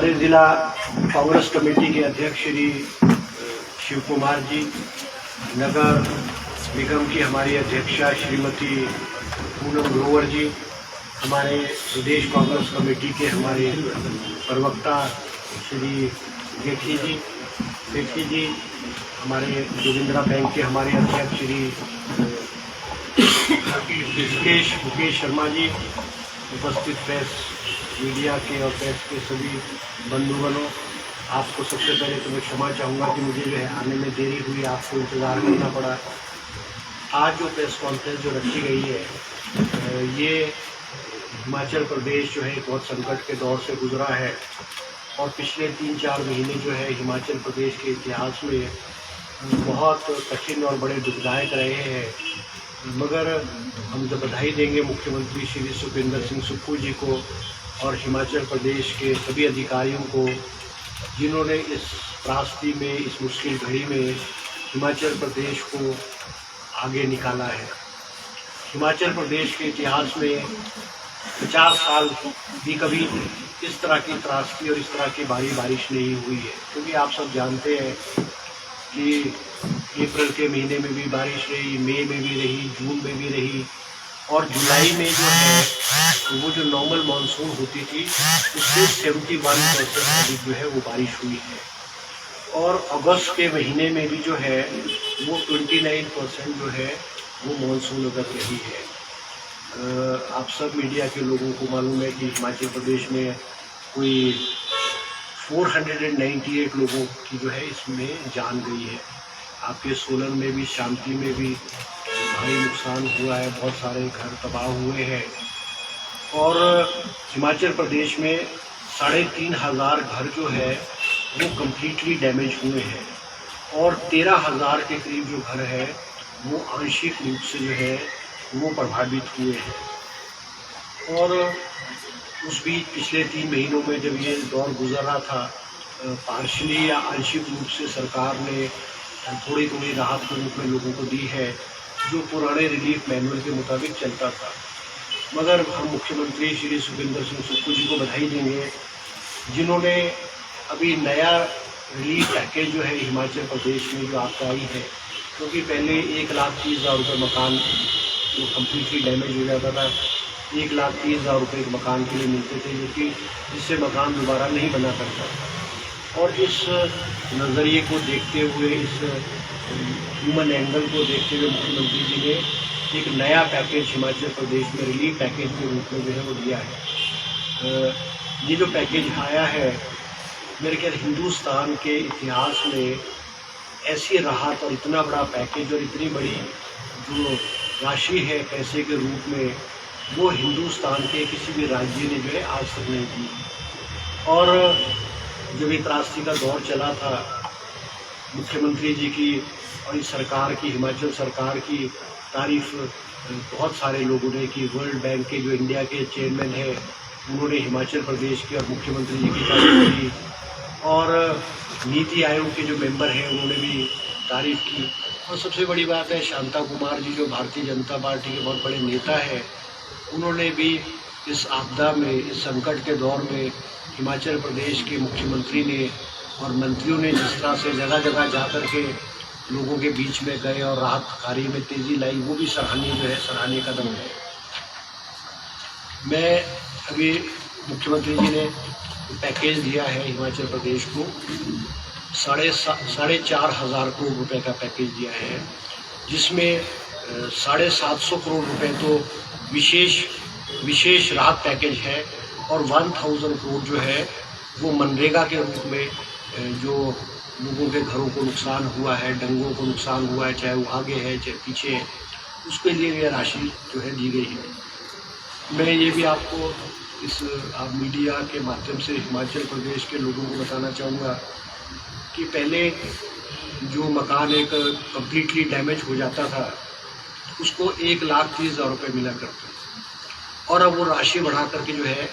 हमारे जिला कांग्रेस कमेटी के अध्यक्ष श्री शिव कुमार जी, नगर निगम की हमारी अध्यक्षा श्रीमती पूनम ग्रोवर जी, हमारे प्रदेश कांग्रेस कमेटी के हमारे प्रवक्ता श्री जेठी जी, हमारे जोगिंद्रा बैंक के हमारे अध्यक्ष श्री मुकेश शर्मा जी, उपस्थित प्रेस मीडिया के और प्रेस के सभी बंधुगणों, आपको सबसे पहले तो मैं क्षमा चाहूँगा कि मुझे जो है आने में देरी हुई, आपको इंतज़ार करना पड़ा। आज जो प्रेस कॉन्फ्रेंस जो रखी गई है ये हिमाचल प्रदेश जो है बहुत संकट के दौर से गुजरा है और पिछले 3-4 महीने जो है हिमाचल प्रदेश के इतिहास में बहुत कठिन और बड़े दुखदायक रहे हैं। मगर हम तो बधाई देंगे मुख्यमंत्री श्री सुखविंदर सिंह सुक्खू जी को और हिमाचल प्रदेश के सभी अधिकारियों को, जिन्होंने इस त्रासदी में, इस मुश्किल घड़ी में हिमाचल प्रदेश को आगे निकाला है। हिमाचल प्रदेश के इतिहास में 50 साल भी कभी इस तरह की त्रासदी और इस तरह की भारी बारिश नहीं हुई है, क्योंकि आप सब जानते हैं कि अप्रैल के महीने में भी बारिश रही, मई में भी रही, जून में भी रही और जुलाई में जो है वो जो नॉर्मल मानसून होती थी उससे 71% अधिक जो है वो बारिश हुई है और अगस्त के महीने में भी जो है वो 29% जो है वो मानसून उगत रही है। आप सब मीडिया के लोगों को मालूम है कि हिमाचल प्रदेश में कोई 498 लोगों की जो है इसमें जान गई है। आपके सोलन में भी, शांति में भी भारी नुकसान हुआ है, बहुत सारे घर तबाह हुए हैं और हिमाचल प्रदेश में 3,500 घर जो है वो कम्प्लीटली डैमेज हुए हैं और 13,000 के करीब जो घर है वो आंशिक रूप से जो है वो प्रभावित हुए हैं। और उस बीच पिछले 3 महीनों में जब ये दौर गुजर रहा था, पार्शली या आंशिक रूप से सरकार ने थोड़ी राहत के रूप में लोगों को दी है, जो पुराने रिलीफ मैनुअल के मुताबिक चलता था। मगर हम मुख्यमंत्री श्री सुखविंदर सिंह सुक्खू जी को बधाई देंगे, जिन्होंने अभी नया रिलीफ पैकेज जो है हिमाचल प्रदेश में जो आपका आई है, क्योंकि पहले 1,30,000 रुपये मकान जो कम्प्लीटली डैमेज हो जाता था, 1,30,000 रुपये के मकान के लिए मिलते थे, जिससे मकान दोबारा नहीं बना करता था। और इस नज़रिए को देखते हुए, इस ह्यूमन एंगल को देखते हुए मुख्यमंत्री जी ने एक नया पैकेज हिमाचल प्रदेश में रिलीफ पैकेज के रूप में जो है वो दिया है। ये जो पैकेज आया है, मेरे ख्याल हिंदुस्तान के इतिहास में ऐसी राहत और इतना बड़ा पैकेज और इतनी बड़ी जो राशि है पैसे के रूप में, वो हिंदुस्तान के किसी भी राज्य ने जो है आज तक नहीं दी। और जब ये त्रासदी का दौर चला था, मुख्यमंत्री जी की और इस सरकार की, हिमाचल सरकार की तारीफ बहुत सारे लोगों ने की। वर्ल्ड बैंक के जो इंडिया के चेयरमैन हैं उन्होंने हिमाचल प्रदेश की और मुख्यमंत्री जी की तारीफ की और नीति आयोग के जो मेंबर हैं उन्होंने भी तारीफ की। और सबसे बड़ी बात है, शांता कुमार जी जो भारतीय जनता पार्टी के बहुत बड़े नेता हैं, उन्होंने भी इस आपदा में, इस संकट के दौर में हिमाचल प्रदेश के मुख्यमंत्री ने और मंत्रियों ने जिस तरह से जगह जगह जा कर के लोगों के बीच में गए और राहत कार्य में तेज़ी लाई, वो भी सराहनीय कदम है। मैं अभी मुख्यमंत्री जी ने पैकेज दिया है हिमाचल प्रदेश को, 4,500 करोड़ रुपए का पैकेज दिया है, जिसमें 750 करोड़ रुपए तो विशेष राहत पैकेज है और 1,000 करोड़ जो है वो मनरेगा के रूप में जो लोगों के घरों को नुकसान हुआ है, डंगों को नुकसान हुआ है, चाहे वो आगे है चाहे पीछे है, उसके लिए यह राशि जो है दी गई है। मैं ये भी आपको आप मीडिया के माध्यम से हिमाचल प्रदेश के लोगों को बताना चाहूँगा कि पहले जो मकान एक कम्प्लीटली डैमेज हो जाता था उसको 1,30,000 रुपये मिला करते थे और अब वो राशि बढ़ा करके जो है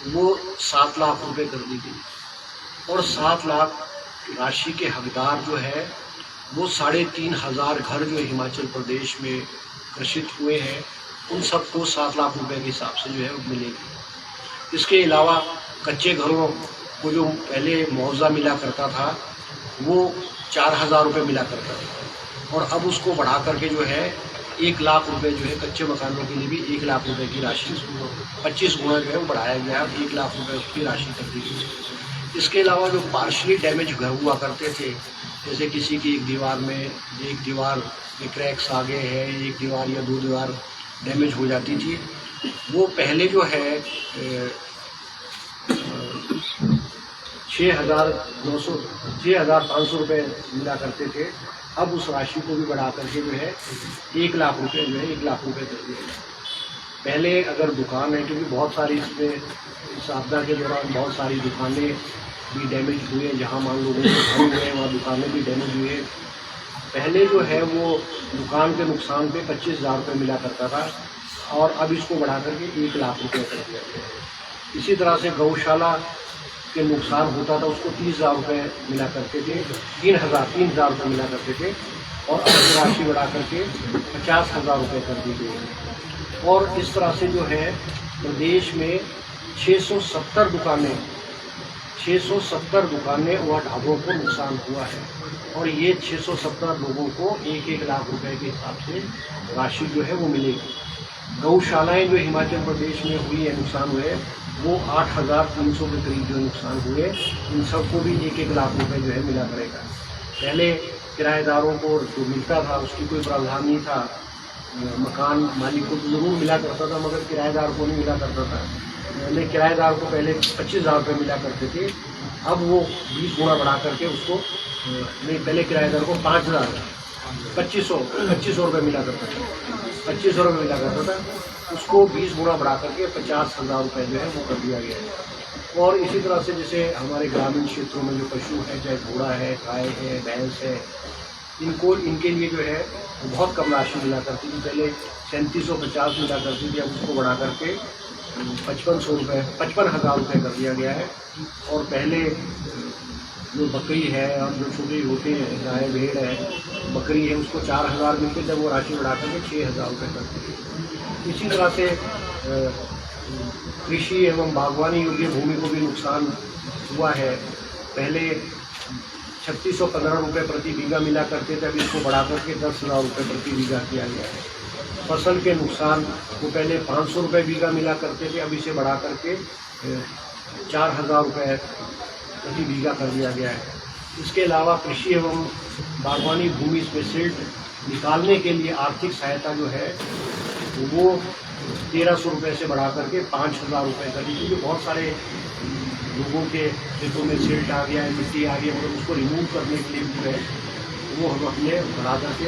वो 7 लाख रुपये कर दी गई और 7 लाख राशि के हकदार जो है वो 3,500 घर जो हिमाचल प्रदेश में ग्रसित हुए हैं उन सबको 7 लाख रुपए के हिसाब से जो है मिलेगी। इसके अलावा कच्चे घरों को जो पहले मुआवजा मिला करता था वो 4,000 रुपये मिला करता था, और अब उसको बढ़ा करके जो है 1 लाख रुपए जो है कच्चे मकानों के लिए भी 1 लाख रुपए की राशि 25 गुना जो है वो बढ़ाया गया है, 1 लाख रुपए उसकी राशि कर दी गई है। इसके अलावा जो पार्शली डैमेज घर हुआ करते थे, जैसे किसी की एक दीवार में क्रैक्स आ गए हैं, एक दीवार या 2 दीवार डैमेज हो जाती थी, वो पहले जो है 6,500 रुपये मिला करते थे। अब उस राशि को भी बढ़ा करके जो है 1 लाख रुपये जो है 1 लाख रुपये कर दिया गया। पहले अगर दुकान है, क्योंकि बहुत सारी इसमें इस आपदा के दौरान बहुत सारी दुकानें भी डैमेज हुए, जहाँ मान लोगों के घर हुए वहाँ दुकानें भी डैमेज हुए। पहले जो है वो दुकान के नुकसान पे 25,000 रुपये मिला करता था, और अब इसको बढ़ा करके 1 लाख रुपये कर दिया गया है। इसी तरह से गौशाला के नुकसान होता था, उसको 30,000 रुपये मिला करते थे, 3,000 रुपये मिला करते थे, और अब राशि बढ़ा करके 50,000 रुपये कर दी गई है। और इस तरह से जो है प्रदेश में 670 दुकानें व ढाबों को नुकसान हुआ है, और ये 670 लोगों को 1-1 लाख रुपए के हिसाब से राशि जो है वो मिलेगी। गौशालाएं जो हिमाचल प्रदेश में हुई है, नुकसान हुए, वो 8,300 के करीब जो नुकसान हुए, इन सबको भी 1-1 लाख रुपए जो है मिला करेगा। पहले किराएदारों को जो मिलता था उसकी कोई प्रावधान नहीं था, मकान मालिक को तो जरूर मिला करता था मगर किराएदार को नहीं मिला करता था। पहले किराएदार को पहले 25,000 रुपये मिला करते थे, अब वो 20 गुना बढ़ा करके उसको नहीं, पहले किराएदार को 25,000 रुपये मिला करता था, 2500 रुपये मिला करता था, उसको 20 गुना बढ़ा करके 50,000 रुपये जो है वो कर दिया गया है। और इसी तरह से जैसे हमारे ग्रामीण क्षेत्रों में जो पशु है, चाहे घोड़ा है, गाय है, भैंस है, इनके लिए जो है बहुत कम राशि मिला करती थी। पहले 3750 मिला करती थी, अब उसको बढ़ा करके 55,000 रुपये कर दिया गया है। और पहले जो बकरी है और जो छोटे होते हैं, गाय भेड़ है, बकरी है, उसको 4,000 मिलते थे, वो राशि बढ़ा करके 6,000 रुपये कर दी। इसी तरह से कृषि एवं बागवानी योग्य भूमि को भी नुकसान हुआ है। पहले 3,615 रुपये प्रति बीघा मिला करते थे, अभी इसको बढ़ा करके 10,000 रुपये प्रति बीघा किया गया है। फसल के नुकसान को पहले 500 रुपये बीघा मिला करते थे, अब इसे बढ़ा करके 4,000 रुपये प्रति बीघा कर दिया गया है। इसके अलावा कृषि एवं बागवानी भूमि से सिल्ट निकालने के लिए आर्थिक सहायता जो है वो 1,300 रुपये से बढ़ा करके 5,000 रुपये कर दी, क्योंकि बहुत सारे लोगों के खेतों में सिल्ट आ गया है, मिट्टी आ गई है, मतलब उसको रिमूव करने के लिए जो है वो हम अपने बढ़ा करके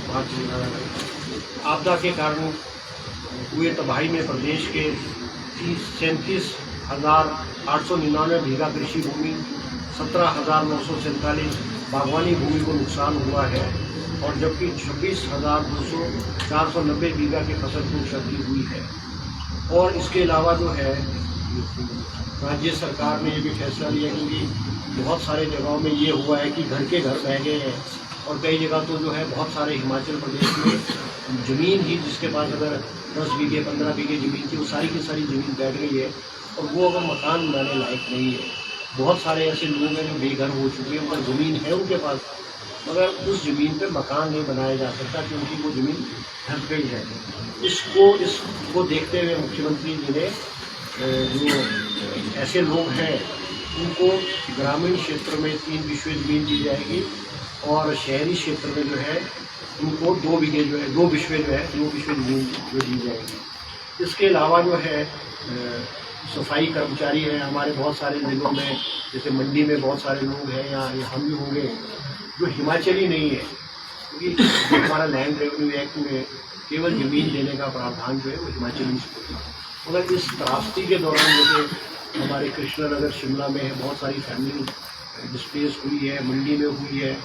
5,000। आपदा के कारण हुए तबाही में प्रदेश के 37,899 बीघा कृषि भूमि, 17,947 बागवानी भूमि को नुकसान हुआ है, और जबकि 26,490 बीघा की फसल को क्षति हुई है। और इसके अलावा जो है राज्य सरकार ने ये भी फैसला लिया, क्योंकि बहुत सारे जगहों में ये हुआ है कि घर के घर बह गए हैं, और कई जगह तो जो है बहुत सारे हिमाचल प्रदेश में ज़मीन ही, जिसके पास अगर 10 बीघे 15 बीघे ज़मीन थी, वो सारी की सारी ज़मीन बैठ गई है, और वो अगर मकान बनाने लायक नहीं है। बहुत सारे ऐसे लोग हैं जो बेघर हो चुके हैं, उनका ज़मीन है उनके पास, मगर उस ज़मीन पे मकान नहीं बनाया जा सकता क्योंकि वो ज़मीन ढक गई है। इसको देखते हुए मुख्यमंत्री जी ने जो ऐसे लोग हैं उनको ग्रामीण क्षेत्र में 3 बिस्वे ज़मीन दी जाएगी, और शहरी क्षेत्र में जो है उनको 2 बिस्वे ज़मीन जो दी जाएगी। इसके अलावा जो है सफाई कर्मचारी हैं हमारे बहुत सारे ज़िलों में, जैसे मंडी में बहुत सारे लोग हैं, या हम भी होंगे, जो हिमाचली नहीं है, क्योंकि हमारा लैंड रेवेन्यू एक्ट में केवल ज़मीन देने का प्रावधान जो है वो हिमाचली से होता है। मगर इस त्रासदी के दौरान जैसे हमारे कृष्णनगर शिमला में है, बहुत सारी फैमिली डिस्प्लेस हुई है, मंडी में हुई है,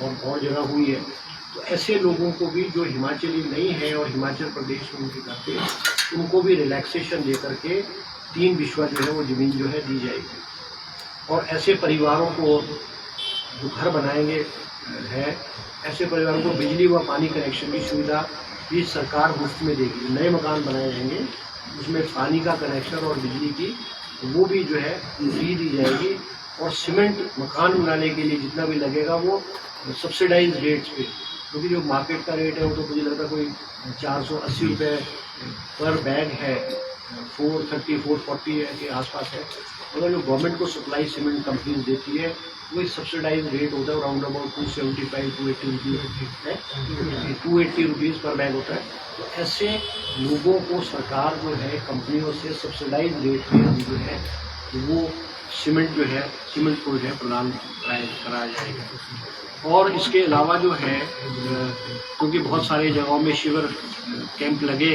और बहुत जगह हुई है, तो ऐसे लोगों को भी जो हिमाचली नहीं है और हिमाचल प्रदेश में उनके घर पे, उनको भी रिलैक्सेशन दे करके 3 बिस्वा जो है वो ज़मीन जो है दी जाएगी। और ऐसे परिवारों को जो घर बनाएंगे है, ऐसे परिवारों को बिजली व पानी कनेक्शन की सुविधा भी सरकार मुफ्त में देगी। नए मकान बनाए जाएंगे, उसमें पानी का कनेक्शन और बिजली की वो भी जो है फ्री दी जाएगी। और सीमेंट मकान बनाने के लिए जितना भी लगेगा वो सब्सिडाइज रेट्स पे, क्योंकि जो मार्केट का रेट है वो तो मुझे लगता है कोई 480 रुपये पर बैग है, 430 440 के आसपास है। मगर जो गवर्नमेंट को सप्लाई सीमेंट कंपनीज देती है वो एक सब्सिडाइज रेट होता है, अराउंड अबाउट 275 280 रुपीज़ है, 280 रुपीज़ पर बैग होता है। तो ऐसे लोगों को सरकार जो है कंपनियों से सब्सिडाइज रेट में जो है वो सीमेंट को जो है प्रदान कराया जाएगा। और इसके अलावा जो है क्योंकि बहुत सारे जगहों में शिविर कैंप लगे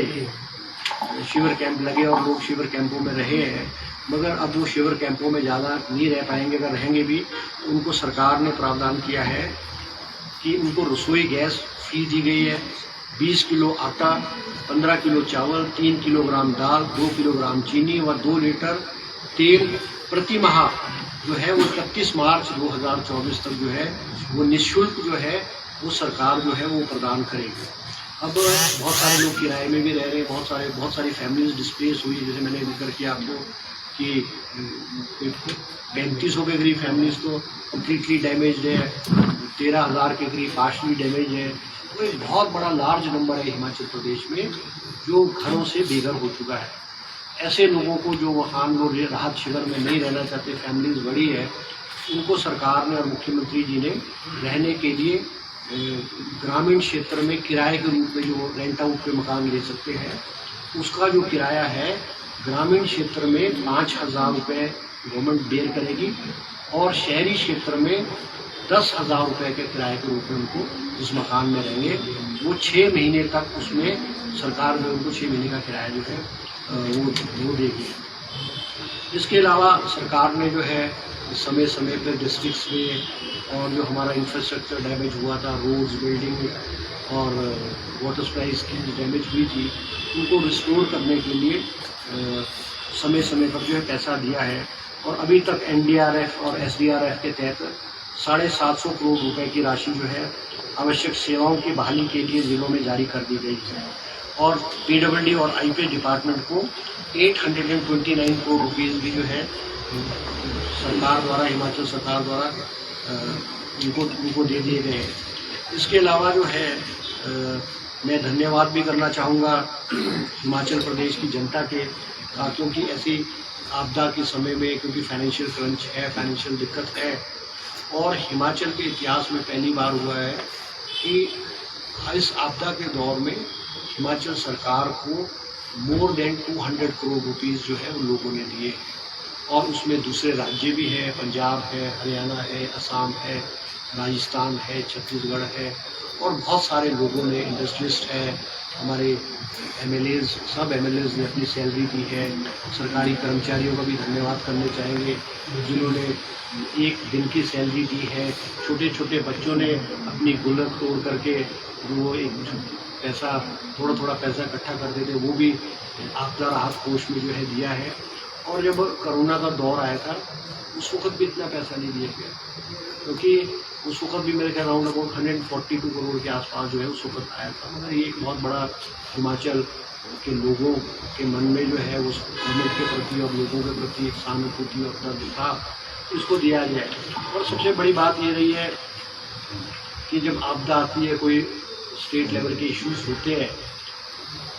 और लोग शिविर कैंपों में रहे हैं, मगर अब वो शिविर कैंपों में ज़्यादा नहीं रह पाएंगे। अगर रहेंगे भी तो उनको सरकार ने प्रावधान किया है कि उनको रसोई गैस फ्री दी गई है, 20 किलो आटा, 15 किलो चावल, 3 किलोग्राम दाल, 2 किलोग्राम चीनी व 2 लीटर तेल प्रति माह जो है वो 31 मार्च 2024 तक जो है वो निःशुल्क जो है वो सरकार जो है वो प्रदान करेगी। अब बहुत सारे लोग किराए में भी रह रहे हैं, बहुत सारी फैमिलीज डिस्प्लेस हुई, जैसे मैंने जिक्र किया आपको कि 3500 के करीब फैमिलीज तो कम्प्लीटली डैमेज है, 13,000 के करीब पार्शली डैमेज है। तो एक बहुत बड़ा लार्ज नंबर है हिमाचल प्रदेश में जो घरों से बेघर हो चुका है। ऐसे लोगों को जो वहाँ वो राहत शिविर में नहीं रहना चाहते, फैमिलीज बड़ी है, उनको सरकार ने और मुख्यमंत्री जी ने रहने के लिए ग्रामीण क्षेत्र में किराए के रूप में जो रेंट आउट पे मकान ले सकते हैं, उसका जो किराया है ग्रामीण क्षेत्र में 5,000 रुपये गवर्नमेंट बेयर करेगी और शहरी क्षेत्र में 10,000 रुपये के किराए के रूप में उनको जिस मकान में रहेंगे वो 6 महीने तक उसमें सरकार जो उनको 6 महीने का किराया जो है वो देगी। इसके अलावा सरकार ने जो है समय समय पर डिस्ट्रिक्ट्स में और जो हमारा इंफ्रास्ट्रक्चर डैमेज हुआ था, रोड्स, बिल्डिंग और वाटर सप्लाई स्कीम जो डैमेज हुई थी, उनको रिस्टोर करने के लिए समय समय पर जो है पैसा दिया है। और अभी तक NDRF और SDRF के तहत 750 करोड़ रुपए की राशि जो है आवश्यक सेवाओं की बहाली के लिए जिलों में जारी कर दी गई है। और PWD और IPA डिपार्टमेंट को 829 करोड़ रुपीज़ भी जो है सरकार द्वारा, हिमाचल सरकार द्वारा उनको दे दिए गए हैं। इसके अलावा जो है मैं धन्यवाद भी करना चाहूँगा हिमाचल प्रदेश की जनता के, क्योंकि ऐसी आपदा के समय में क्योंकि फाइनेंशियल क्रंच है, फाइनेंशियल दिक्कत है, और हिमाचल के इतिहास में पहली बार हुआ है कि इस आपदा के दौर में हिमाचल सरकार को मोर देन 200 करोड़ रुपीज़ जो है उन लोगों ने दिए। और उसमें दूसरे राज्य भी हैं, पंजाब है, हरियाणा है, असम है, राजस्थान है, छत्तीसगढ़ है, और बहुत सारे लोगों ने, इंडस्ट्रियलिस्ट है, हमारे MLAs, सब MLAs ने अपनी सैलरी दी है। सरकारी कर्मचारियों का भी धन्यवाद करने चाहेंगे जिन्होंने एक दिन की सैलरी दी है। छोटे छोटे बच्चों ने अपनी गुल्लक तोड़ करके वो एक पैसा, थोड़ा थोड़ा पैसा इकट्ठा करते थे, वो भी आपदा राहत कोष में जो है दिया है। और जब कोरोना का दौर आया था उस वक्त भी इतना पैसा नहीं दिया गया, क्योंकि उस वक्त भी मेरे ख्याल अराउंड अबाउट 142 करोड़ के आसपास जो है उस वक्त आया था। मगर ये एक बहुत बड़ा हिमाचल के लोगों के मन में जो है उस गवर्नमेंट के प्रति और लोगों के प्रति एक सहानुभूति और दर्द था, इसको दिया गया है। और सबसे बड़ी बात ये रही है कि जब आपदा आती है, कोई स्टेट लेवल के इश्यूज होते हैं,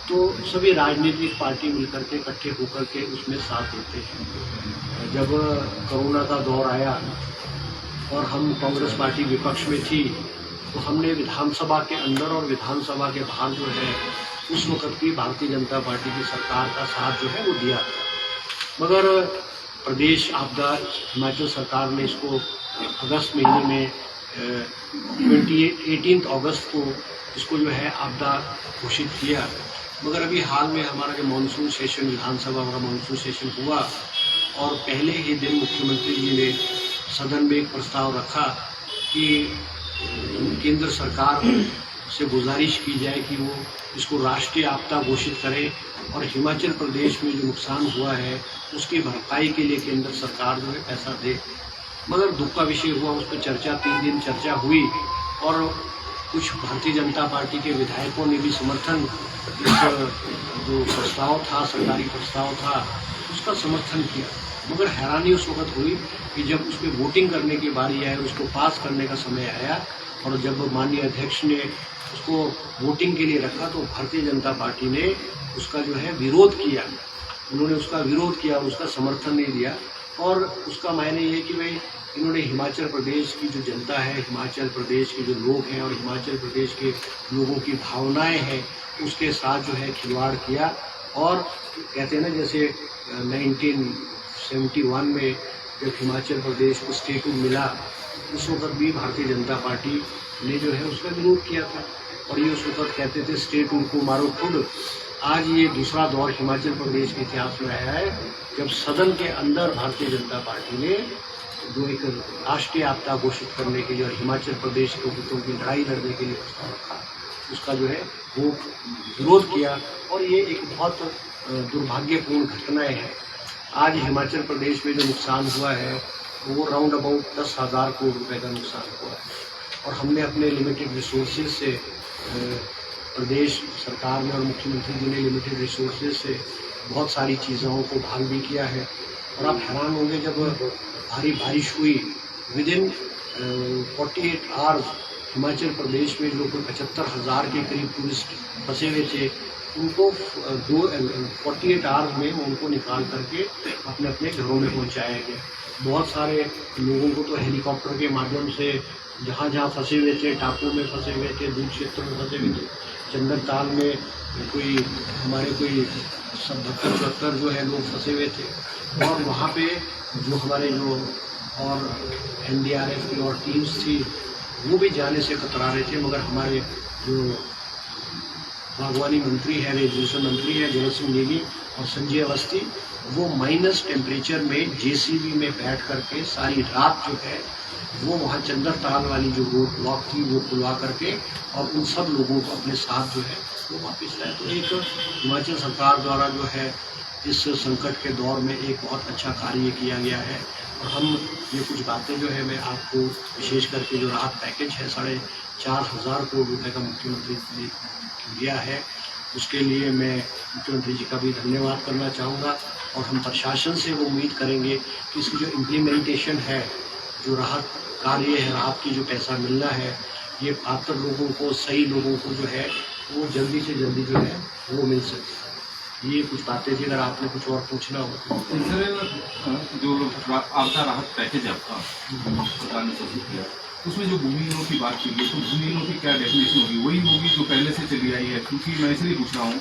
तो सभी राजनीतिक पार्टी मिलकर के इकट्ठे होकर के उसमें साथ देते हैं। जब कोरोना का दौर आया और हम कांग्रेस पार्टी विपक्ष में थी, तो हमने विधानसभा के अंदर और विधानसभा के बाहर जो है उस वक्त की भारतीय जनता पार्टी की सरकार का साथ जो है वो दिया था। मगर प्रदेश आपदा हिमाचल सरकार ने इसको अगस्त महीने में 18 अगस्त को इसको जो है आपदा घोषित किया। मगर अभी हाल में हमारा जो मानसून सेशन, विधानसभा का मानसून सेशन हुआ और पहले ही दिन मुख्यमंत्री जी ने सदन में एक प्रस्ताव रखा कि केंद्र सरकार से गुजारिश की जाए कि वो इसको राष्ट्रीय आपदा घोषित करे और हिमाचल प्रदेश में जो नुकसान हुआ है उसकी भरपाई के लिए केंद्र सरकार जो है पैसा दे। मगर दुख का विषय हुआ, उस पर चर्चा 3 दिन चर्चा हुई और कुछ भारतीय जनता पार्टी के विधायकों ने भी समर्थन, इस जो प्रस्ताव था, सरकारी प्रस्ताव था, उसका समर्थन किया। मगर हैरानी उस वक्त हुई कि जब उसमें वोटिंग करने की बारी आई, उसको पास करने का समय आया और जब माननीय अध्यक्ष ने उसको वोटिंग के लिए रखा तो भारतीय जनता पार्टी ने उसका जो है विरोध किया। उन्होंने उसका विरोध किया, उसका समर्थन नहीं दिया। और उसका मायने ये कि भाई इन्होंने हिमाचल प्रदेश की जो जनता है, हिमाचल प्रदेश के जो लोग हैं और हिमाचल प्रदेश के लोगों की भावनाएं हैं, उसके साथ जो है खिलवाड़ किया। और कहते हैं ना, जैसे 1971 में जब हिमाचल प्रदेश को स्टेटहुड मिला, उस वक्त भी भारतीय जनता पार्टी ने जो है उसका विरोध किया था और ये उस वक्त कहते थे स्टेटहुड को मारो खुद। आज ये दूसरा दौर हिमाचल प्रदेश के इतिहास में आया है जब सदन के अंदर भारतीय जनता पार्टी ने जो एक राष्ट्रीय आपदा घोषित करने के लिए और हिमाचल प्रदेश के हितों की लड़ाई लड़ने के लिए प्रस्ताव रखा, उसका जो है वो विरोध किया। और ये एक बहुत दुर्भाग्यपूर्ण घटनाएं हैं। आज हिमाचल प्रदेश में जो नुकसान हुआ है वो राउंड अबाउट 10,000 करोड़ रुपए का नुकसान हुआ है और हमने अपने लिमिटेड रिसोर्सेज से प्रदेश सरकार ने और मुख्यमंत्री जी ने लिमिटेड रिसोर्सेज से बहुत सारी चीज़ों को बहाल भी किया है। और आप हैरान होंगे, जब भारी बारिश हुई with in 48 hours Himachal Pradesh में जो 75,000 के करीब टूरिस्ट फंसे हुए थे, उनको 48 आवर्स में उनको निकाल करके अपने अपने घरों में पहुंचाया गया। बहुत सारे लोगों को तो हेलीकॉप्टर के माध्यम से जहाँ जहाँ फंसे हुए थे, टापू में फंसे हुए थे, दूर क्षेत्र में फंसे हुए थे, चंदन ताल में कोई हमारे कोई 72-74 जो है लोग फंसे हुए थे और वहाँ पे जो हमारे जो और NDRF की और टीम्स थी वो भी जाने से कतरा रहे थे। मगर हमारे जो बागवानी मंत्री है, रेजिस्ट्रेशन मंत्री है जगत सिंह नेगी और संजय अवस्थी, वो माइनस टेम्परेचर में JCB में बैठ करके सारी रात जो है वो वहाँ चंदर ताल वाली जो रोड ब्लॉक थी वो खुलवा करके और उन सब लोगों को अपने साथ जो है वो वापस लाए। तो एक हिमाचल सरकार द्वारा जो है इस संकट के दौर में एक बहुत अच्छा कार्य किया गया है। और हम ये कुछ बातें जो है मैं आपको विशेष करके जो राहत पैकेज है 4,500 करोड़ रुपये का मुख्यमंत्री ने दिया है, उसके लिए मैं मुख्यमंत्री जी का भी धन्यवाद करना चाहूँगा। और हम प्रशासन से वो उम्मीद करेंगे कि इसकी जो इम्प्लीमेंटेशन है, जो राहत कार्य है, राहत की जो पैसा मिलना है, ये पात्र लोगों को, सही लोगों को जो है वो जल्दी से जल्दी जो है वो मिल सके। ये कुछ बातें थी, अगर आपने कुछ और पूछना हो। सर, जो आपदा राहत पैकेज आपका सरकार ने प्रस्तुत किया, उसमें जो भूमिहीनों की बात की गई, तो भूमिहीनों की क्या डेफिनेशन होगी? वही होगी जो पहले से चली आई है? क्योंकि मैं इसलिए पूछ रहा हूँ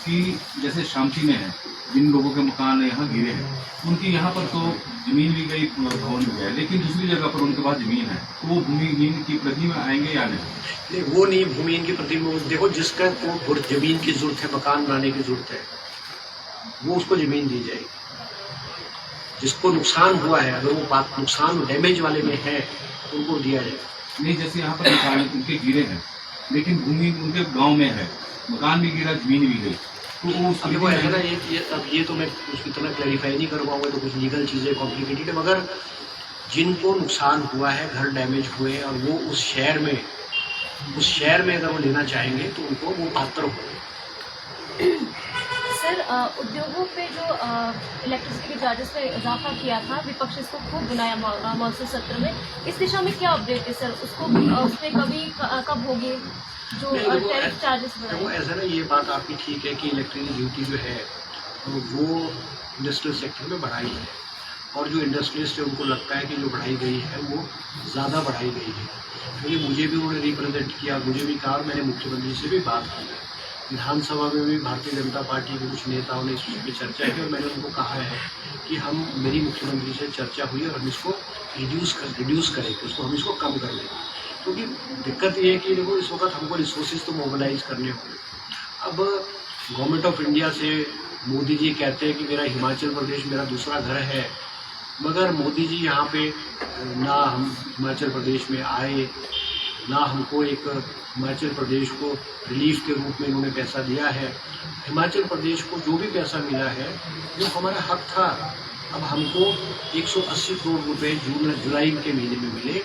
कि जैसे शामची में है, जिन लोगों के मकान यहाँ गिरे हैं, उनकी यहाँ पर तो जमीन भी गई, भवन भी गया, लेकिन दूसरी जगह पर उनके पास जमीन है, तो वो भूमिहीन की प्रति में आएंगे या नहीं? वो नहीं, भूमिहीन की प्रति में देखो, जिसका को जमीन की जरूरत है, मकान बनाने की जरूरत है, वो उसको जमीन दी जाएगी। जिसको नुकसान हुआ है, अगर वो नुकसान डैमेज वाले में है तो उनको दिया जाएगा। नहीं, जैसे यहाँ पर मकान उनके गिरे हैं लेकिन भूमि उनके गांव में है, मकान भी गिरा, जमीन भी गई, तो वो देखो ऐसा ना, ये तो मैं कुछ इतना क्लैरिफाई नहीं कर पाऊंगा, तो कुछ लीगल चीज़ें कॉम्प्लिकेटेड है। मगर जिनको नुकसान हुआ है, घर डैमेज हुए और वो उस शहर में अगर वो लेना चाहेंगे तो उनको वो पात्र होंगे। सर, उद्योगों पे जो इलेक्ट्रिसिटी के चार्जेस पे इजाफा किया था, विपक्ष इसको खूब बुनाया मॉनसून सत्र में। इस दिशा में क्या अपडेट है सर? उसको उस पर कब होगी जो टैरिफ चार्जेस बढ़ाए? वो ऐसा ना, ये बात आपकी ठीक है कि इलेक्ट्रिसिटी ड्यूटी जो है वो इंडस्ट्रियल सेक्टर में बढ़ाई है और जो इंडस्ट्रियलिस्ट है उनको लगता है कि जो बढ़ाई गई है वो ज़्यादा बढ़ाई गई है। क्योंकि मुझे भी उन्होंने रिप्रेजेंट किया, मुझे भी कहा, मैंने मुख्यमंत्री से भी बात की है, विधानसभा में भी भारतीय जनता पार्टी के कुछ नेताओं ने इस पर चर्चा की और मैंने उनको कहा है कि मेरी मुख्यमंत्री से चर्चा हुई और हम इसको रिड्यूस करेंगे, हम इसको कम कर लेंगे। क्योंकि दिक्कत ये है कि देखो, इस वक्त हमको रिसोर्सेज तो मोबिलाइज करने होंगे। अब गवर्नमेंट ऑफ इंडिया से मोदी जी कहते हैं कि मेरा हिमाचल प्रदेश मेरा दूसरा घर है, मगर मोदी जी यहाँ पे ना हम हिमाचल प्रदेश में आए, ना हमको एक हिमाचल प्रदेश को रिलीफ के रूप में इन्होंने पैसा दिया है। हिमाचल प्रदेश को जो भी पैसा मिला है वो हमारा हक था। अब हमको 180 करोड़ रुपए जुलाई के महीने में मिले,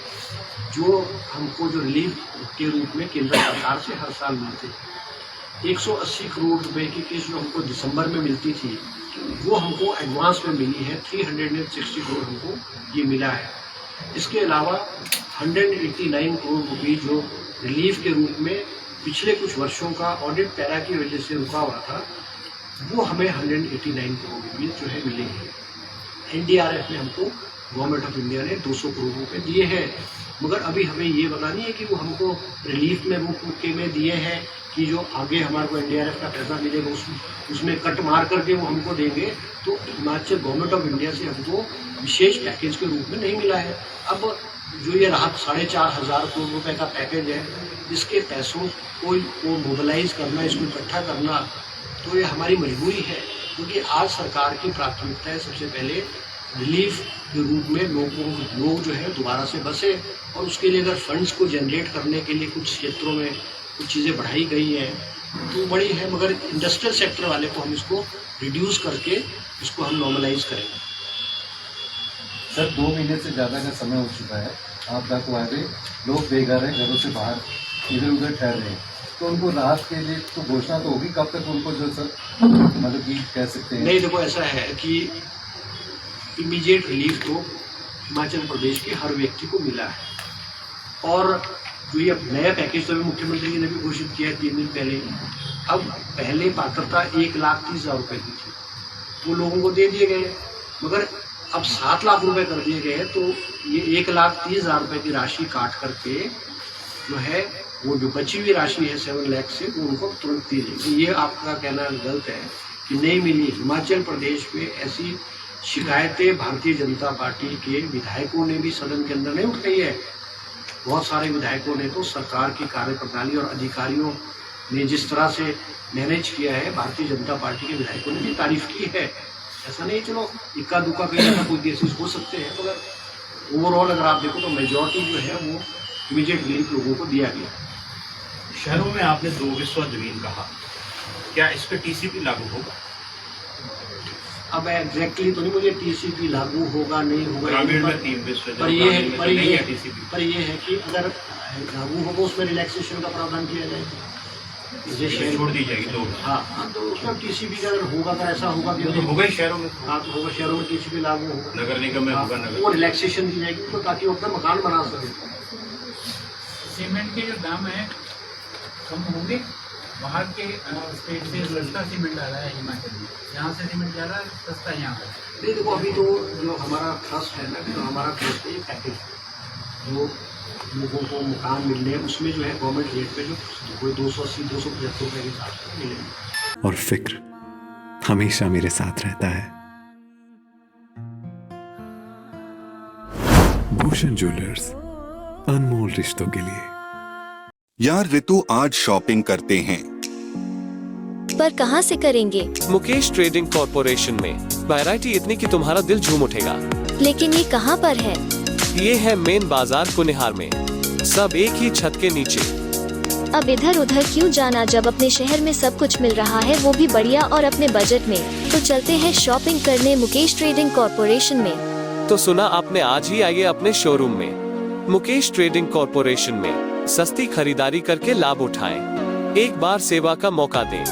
जो हमको जो रिलीफ के रूप में केंद्र सरकार से हर साल मिलते। 180 करोड़ रुपए की किस्त जो हमको दिसंबर में मिलती थी, वो हमको एडवांस में मिली है। 360 करोड़ हमको ये मिला है। इसके अलावा 189 करोड़ रुपये जो रिलीफ के रूप में पिछले कुछ वर्षों का ऑडिट पैरा की वजह से रुका हुआ था, वो हमें 189 करोड़ रुपये जो है मिले हैं। NDRF में हमको गवर्नमेंट ऑफ इंडिया ने 200 करोड़ रुपये दिए हैं, मगर अभी हमें ये पता नहीं है कि वो हमको रिलीफ में रुक के में दिए हैं कि जो आगे हमारे को NDRF का पैसा मिलेगा उसमें कट मार करके वो हमको देंगे। तो हिमाचल गवर्नमेंट ऑफ इंडिया से हमको विशेष पैकेज के रूप में नहीं मिला है। अब जो ये राहत 4,500 करोड़ रुपए का पैकेज है, इसके पैसों को मोबिलाइज करना, इसको इकट्ठा करना, तो ये हमारी मजबूरी है, क्योंकि आज सरकार की प्राथमिकता है सबसे पहले रिलीफ के रूप में लोग जो है दोबारा से बसे, और उसके लिए अगर फंड्स को जनरेट करने के लिए कुछ क्षेत्रों में कुछ चीज़ें बढ़ाई गई हैं तो बड़ी है, मगर इंडस्ट्रियल सेक्टर वाले को हम इसको रिड्यूस करके इसको हम नॉर्मलाइज करेंगे। सर 2 महीने से ज़्यादा का समय हो चुका है आपदा को आगे, लोग बेघर हैं, घरों से बाहर इधर उधर ठहर रहे हैं, तो उनको राहत के लिए तो घोषणा तो होगी, कब तक उनको जो सर मतलब कि कह सकते हैं? नहीं, देखो ऐसा है कि इमीडिएट रिलीफ तो हिमाचल प्रदेश के हर व्यक्ति को मिला है, और जो ये नया पैकेज तो अभी मुख्यमंत्री जी ने भी घोषित किया है 3 दिन पहले। अब पहले पात्रता 1,30,000 रुपये की थी, वो लोगों को दे दिए गए, मगर अब 7 लाख रुपए कर दिए गए हैं, तो ये 1,30,000 रुपये की राशि काट करके जो है वो जो बची हुई राशि है 7 लाख से, वो उनको तुरंत दी जाएगी। ये आपका कहना गलत है कि नहीं मिली। हिमाचल प्रदेश में ऐसी शिकायतें भारतीय जनता पार्टी के विधायकों ने भी सदन के अंदर नहीं उठाई है। बहुत सारे विधायकों ने तो सरकार की कार्यप्रणाली और अधिकारियों ने जिस तरह से मैनेज किया है, भारतीय जनता पार्टी के विधायकों ने भी तारीफ की है। ऐसा नहीं, चलो इक्का दुक्का कहीं ना कोई केसेस हो सकते हैं, मगर ओवरऑल अगर आप देखो तो मेजॉरिटी जो है वो इमीडिएट रिलीफ लोगों को दिया गया। शहरों में आपने 2 विस्वा जमीन कहा, क्या इस पर TCP लागू होगा? अब एग्जैक्टली तो नहीं मुझे TCP लागू होगा नहीं होगा, ग्रामीण में 3 विस्वा पर ये है TCP। पर ये है कि अगर लागू होगा उसमें रिलैक्सेशन का प्रावधान किया जाएगा, जैसे शहर छोड़ दी जाएगी 2। हाँ, तो उसमें TCP का अगर होगा, अगर ऐसा होगा वो तो होगा ही शहरों में। हाँ, तो होगा, शहरों में TCP लागू होगा, नगर निगम में होगा। नगर वो रिलैक्सेशन दी जाएगी तो ताकि वो अपना मकान बना सके। सीमेंट के जो दाम है कम होंगे, बाहर के स्टेट से सस्ता सीमेंट आ रहा है हिमाचल में, यहाँ से सीमेंट जा रहा है सस्ता यहाँ पर। नहीं, देखो अभी तो जो हमारा ट्रस्ट है ना, तो हमारा ट्रस्ट है ये पैकेज जो लोगों को मकान मिल रहे हैं, उसमें जो है गवर्नमेंट रेट पे जो कोई 280-275 रुपये के हिसाब से मिलेंगे। और फिक्र हमेशा मेरे साथ रहता है। भूषण ज्वेलर्स, अनमोल रिश्तों के लिए। यार रितु, आज शॉपिंग करते हैं, पर कहाँ से करेंगे? मुकेश ट्रेडिंग कॉर्पोरेशन में वैरायटी इतनी कि तुम्हारा दिल झूम उठेगा। लेकिन ये कहाँ पर है? ये है मेन बाजार कुनिहार में, सब एक ही छत के नीचे। अब इधर उधर क्यों जाना जब अपने शहर में सब कुछ मिल रहा है, वो भी बढ़िया और अपने बजट में। तो चलते हैं शॉपिंग करने मुकेश ट्रेडिंग कॉर्पोरेशन में। तो सुना आपने, आज ही आइए अपने शोरूम में। मुकेश ट्रेडिंग कॉर्पोरेशन में सस्ती खरीदारी करके लाभ उठाएं। एक बार सेवा का मौका दें।